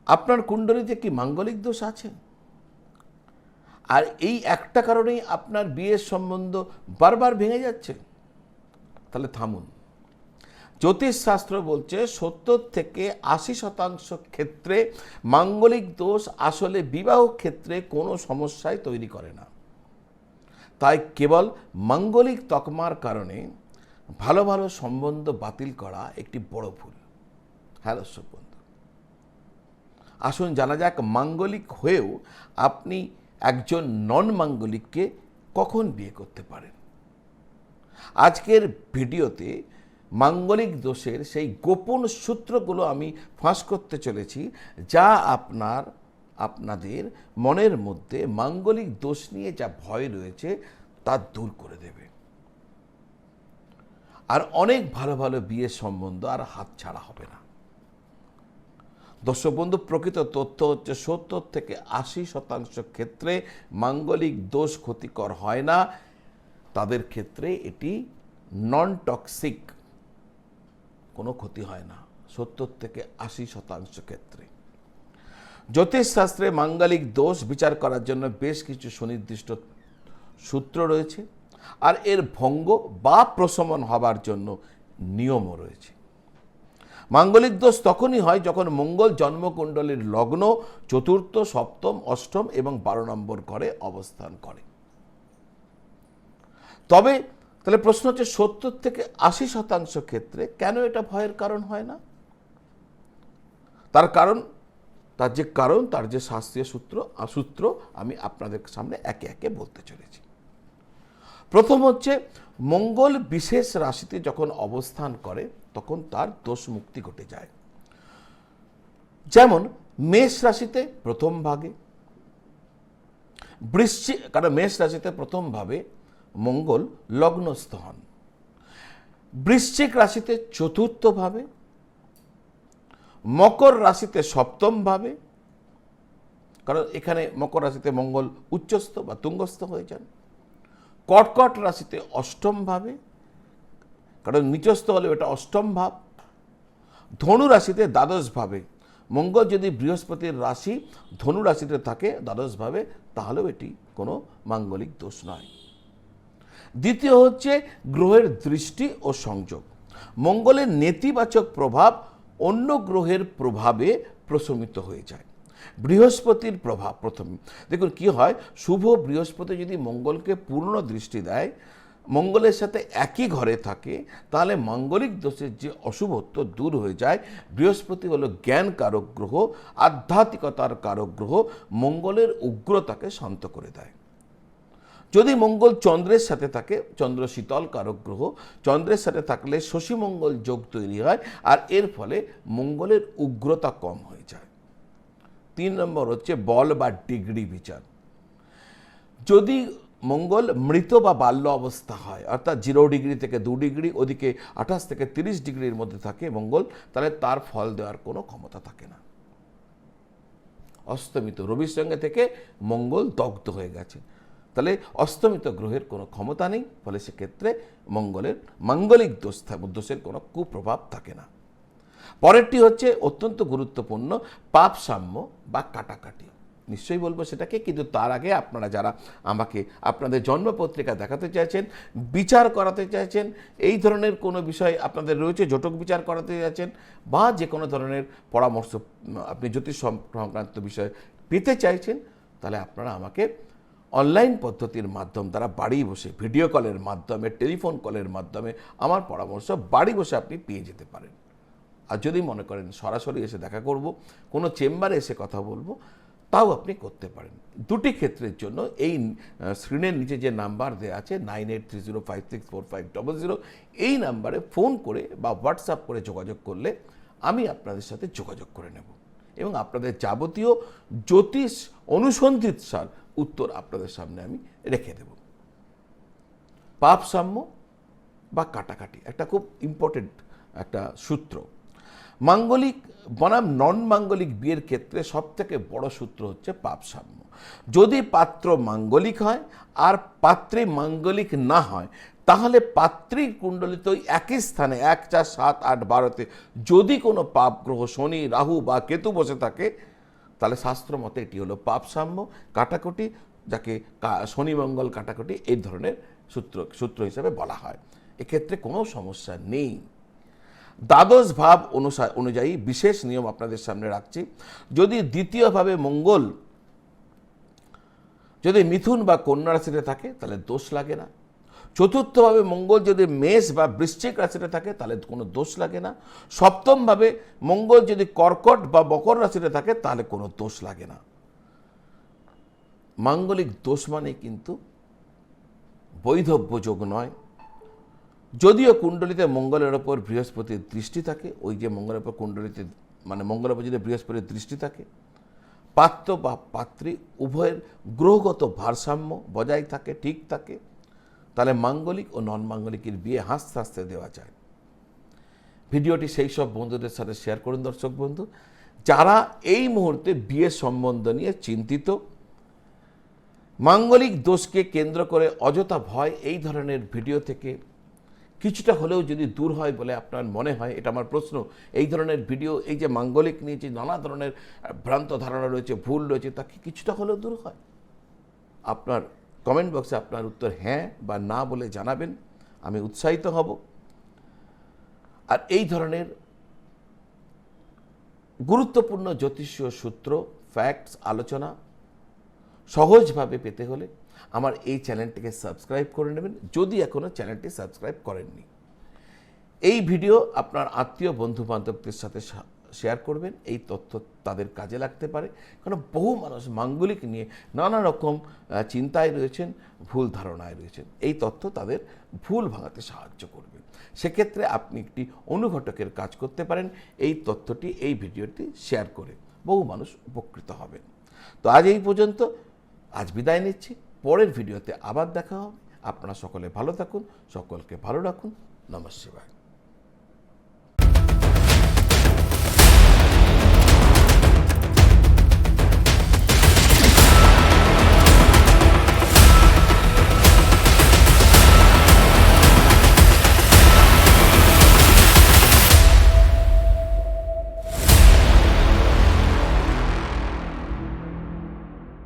আপনার কুণ্ডলিতে কি মাঙ্গলিক দোষ আছে? আর এই একটা কারণেই আপনার বিয়ের সম্বন্ধ বারবার ভেঙে যাচ্ছে? তাহলে থামুন। জ্যোতিষশাস্ত্র বলছে 70 থেকে 80% ক্ষেত্রে মাঙ্গলিক দোষ আসলে বিবাহ ক্ষেত্রে কোনো সমস্যাই তৈরি করে না। তাই কেবল মাঙ্গলিক তকমার কারণে ভালো ভালো সম্বন্ধ বাতিল করা একটি বড় ভুল। হ্যাঁ দর্শক বন্ধু, আসুন জানা যাক মাঙ্গলিক হয়েও আপনি একজন নন মাঙ্গলিককে কখন বিয়ে করতে পারেন। আজকের ভিডিওতে মাঙ্গলিক দোষের সেই গোপন সূত্রগুলো আমি ফাঁস করতে চলেছি, যা আপনাদের মনের মধ্যে মাঙ্গলিক দোষ নিয়ে যা ভয় রয়েছে তা দূর করে দেবে। আর অনেক ভালো ভালো বিয়ের সম্বন্ধ আর হাতছাড়া হবে না। দর্শক বন্ধু, প্রকৃত তথ্য হচ্ছে 70 থেকে 80% ক্ষেত্রে মাঙ্গলিক দোষ ক্ষতিকর হয় না। তাদের ক্ষেত্রে এটি নন টক্সিক, কোনো ক্ষতি হয় না 70 থেকে 80% ক্ষেত্রে। জ্যোতিষশাস্ত্রে মাঙ্গলিক দোষ বিচার করার জন্য বেশ কিছু সুনির্দিষ্ট সূত্র রয়েছে, আর এর ভঙ্গ বা প্রশমন হবার জন্য নিয়মও রয়েছে। মাঙ্গলিক দোষ তখনই হয় যখন মঙ্গল জন্মকুণ্ডলীর লগ্ন চতুর্থ, সপ্তম, অষ্টম এবং 12 নম্বর ঘরে অবস্থান করে। তাহলে প্রশ্ন হচ্ছে 70 থেকে 80% ক্ষেত্রে কেন এটা ভয়ের কারণ হয় না? তার যে শাস্ত্রীয় সূত্র আমি আপনাদের সামনে একে একে বলতে চলেছি। প্রথম হচ্ছে, মঙ্গল বিশেষ রাশিতে যখন অবস্থান করে তখন তার দোষ মুক্তি ঘটে যায়। যেমন মেষ রাশিতে প্রথম ভাগে কারণ মেষ রাশিতে প্রথম ভাবে মঙ্গল লগ্নস্থ হন। বৃশ্চিক রাশিতে চতুর্থ ভাবে, মকর রাশিতে সপ্তম ভাবে, কারণ এখানে মকর রাশিতে মঙ্গল উচ্চস্থ বা তুঙ্গস্থ হয়ে যান। কর্কট রাশিতে অষ্টম ভাবে, কারণ নিচস্থ হলে এটা অষ্টম ভাব। ধনু রাশিতে দ্বাদশ ভাবে, মঙ্গল যদি বৃহস্পতির রাশি ধনু রাশিতে থাকে দ্বাদশ ভাবে, তাহলেও এটি কোনো মাঙ্গলিক দোষ নয়। দ্বিতীয় হচ্ছে গ্রহের দৃষ্টি ও সংযোগ। মঙ্গলের নেতিবাচক প্রভাব অন্য গ্রহের প্রভাবে প্রশমিত হয়ে যায়। বৃহস্পতির প্রভাব প্রথমে দেখুন কি হয়, শুভ বৃহস্পতি যদি মঙ্গলকে পূর্ণ দৃষ্টি দেয়, মঙ্গলের সাথে একই ঘরে থাকে, তাহলে মাঙ্গলিক দোষের যে অশুভত্ব দূর হয়ে যায়। বৃহস্পতি হলো জ্ঞান কারক গ্রহ, আধ্যাত্মিকতার কারক গ্রহ, মঙ্গলের উগ্রতাকে শান্ত করে দেয়। যদি মঙ্গল চন্দ্রের সাথে থাকে, চন্দ্র শীতল কারক গ্রহ, চন্দ্রের সাথে থাকলে শশী মঙ্গল যোগ তৈরি হয়, আর এর ফলে মঙ্গলের উগ্রতা কম হয়ে যায়। 3 নম্বর হচ্ছে বল বা ডিগ্রি বিচার। যদি মঙ্গল মৃত বা বাল্য অবস্থা হয়, অর্থাৎ 0 ডিগ্রি থেকে 2 ডিগ্রি, ওদিকে 28 থেকে 30 ডিগ্রির মধ্যে থাকে মঙ্গল, তাহলে তার ফল দেওয়ার কোনো ক্ষমতা থাকে না। অস্তমিত রবির সঙ্গে থেকে মঙ্গল দগ্ধ হয়ে গেছে, তাহলে অস্তমিত গ্রহের কোনো ক্ষমতা নেই, ফলে সেক্ষেত্রে মঙ্গলের মাঙ্গলিক দোষের কোনো কুপ্রভাব থাকে না। পরেরটি হচ্ছে অত্যন্ত গুরুত্বপূর্ণ, পাপ সাম্য বা কাটাকাটি। নিশ্চয়ই বলবো সেটাকে, কিন্তু তার আগে আপনারা যারা আমাকে আপনাদের জন্মপত্রিকা দেখাতে চাইছেন, বিচার করাতে চাইছেন, এই ধরনের কোনো বিষয় আপনাদের রয়েছে, জটক বিচার করাতে চাইছেন, বা যে কোনো ধরনের পরামর্শ আপনি জ্যোতিষ সংক্রান্ত বিষয় পেতে চাইছেন, তাহলে আপনারা আমাকে অনলাইন পদ্ধতির মাধ্যম দ্বারা বাড়ি বসে, ভিডিও কলের মাধ্যমে, টেলিফোন কলের মাধ্যমে আমার পরামর্শ বাড়ি বসে আপনি পেয়ে যেতে পারেন। আর যদি মনে করেন সরাসরি এসে দেখা করব, কোনো চেম্বারে এসে কথা বলবো, তাও আপনি করতে পারেন। দুটি ক্ষেত্রের জন্য এই স্ক্রিনের নিচে যে নাম্বার দেওয়া আছে 9830564500, এই নাম্বারে ফোন করে বা হোয়াটসঅ্যাপ করে যোগাযোগ করলে আমি আপনাদের সাথে যোগাযোগ করে নেব এবং আপনাদের যাবতীয় জ্যোতিষ অনুসন্ধিৎসার উত্তর আপনাদের সামনে আমি রেখে দেব। পাপ সাম্য বা কাটাকাটি একটা খুব ইম্পর্টেন্ট একটা সূত্র। মাঙ্গলিক বনাম নন মাঙ্গলিক বিয়ের ক্ষেত্রে সবথেকে বড় সূত্র হচ্ছে পাপ সাম্য। যদি পাত্র মাঙ্গলিক হয় আর পাত্রী মাঙ্গলিক না হয়, তাহলে পাত্রীর কুণ্ডলিতে ওই একই স্থানে 1, 4, 7, 8, 12তে যদি কোনো পাপ গ্রহ শনি, রাহু বা কেতু বসে থাকে, তাহলে শাস্ত্র মতে এটি হলো পাপসাম্য কাটাকুটি, যাকে শনি মঙ্গল কাটাকুটি এই ধরনের সূত্র হিসাবে বলা হয়। এক্ষেত্রে কোনো সমস্যা নেই। দ্বাদশ ভাব অনুযায়ী বিশেষ নিয়ম আপনাদের সামনে রাখছি। যদি দ্বিতীয়ভাবে মঙ্গল যদি মিথুন বা কন্যা রাশিতে থাকে তাহলে দোষ লাগে না। চতুর্থভাবে মঙ্গল যদি মেষ বা বৃশ্চিক রাশিতে থাকে তাহলে কোনো দোষ লাগে না। সপ্তমভাবে মঙ্গল যদি কর্কট বা মকর রাশিতে থাকে তাহলে কোনো দোষ লাগে না। মাঙ্গলিক দোষ মানে কিন্তু বৈধব্য যোগ নয়। যদিও কুণ্ডলিতে মঙ্গলের ওপর বৃহস্পতির দৃষ্টি থাকে, ওই যে মঙ্গলের ওপর কুণ্ডলিতে মানে মঙ্গলের ওপর যদি বৃহস্পতির দৃষ্টি থাকে, পাত্র বা পাত্রী উভয়ের গ্রহগত ভারসাম্য বজায় থাকে, ঠিক থাকে, তাহলে মাঙ্গলিক ও নন মাঙ্গলিকের বিয়ে হাসতে হাসতে দেওয়া যায়। ভিডিওটি সেই সব বন্ধুদের সাথে শেয়ার করুন দর্শক বন্ধু যারা এই মুহূর্তে বিয়ে সম্বন্ধ নিয়ে চিন্তিত। মাঙ্গলিক দোষকে কেন্দ্র করে অযথা ভয় এই ধরনের ভিডিও থেকে কিছুটা হলেও যদি দূর হয় বলে আপনার মনে হয়, এটা আমার প্রশ্ন। এই ধরনের ভিডিও, এই যে মাঙ্গলিক নিয়ে যে নানা ধরনের ভ্রান্ত ধারণা রয়েছে, ভুল রয়েছে, তা কি কিছুটা হলেও দূর হয়? আপনার কমেন্ট বক্সে আপনার উত্তর হ্যাঁ বা না বলে জানাবেন, আমি উৎসাহিত হব। আর এই ধরনের গুরুত্বপূর্ণ জ্যোতিষীয় সূত্র, ফ্যাক্টস, আলোচনা সহজভাবে পেতে হলে আমার এই চ্যানেলটিকে সাবস্ক্রাইব করে নেবেন যদি এখনও চ্যানেলটি সাবস্ক্রাইব করেননি। এই ভিডিও আপনার আত্মীয় বন্ধু বান্ধবদের সাথে শেয়ার করবেন, এই তথ্য তাদের কাজে লাগতে পারে। কারণ বহু মানুষ মাঙ্গলিক নিয়ে নানা রকম চিন্তায় রয়েছেন, ভুল ধারণায় রয়েছেন। এই তথ্য তাদের ভুল ভাঙাতে সাহায্য করবে। সেক্ষেত্রে আপনি একটি অনুঘটকের কাজ করতে পারেন, এই তথ্যটি, এই ভিডিওটি শেয়ার করে বহু মানুষ উপকৃত হবেন। তো আজ এই পর্যন্ত, আজ বিদায় নিচ্ছি। পরের ভিডিওতে আবার দেখা হবে। আপনারা সকলে ভালো থাকুন, সকলকে ভালো রাখুন। নমঃ শিবায়।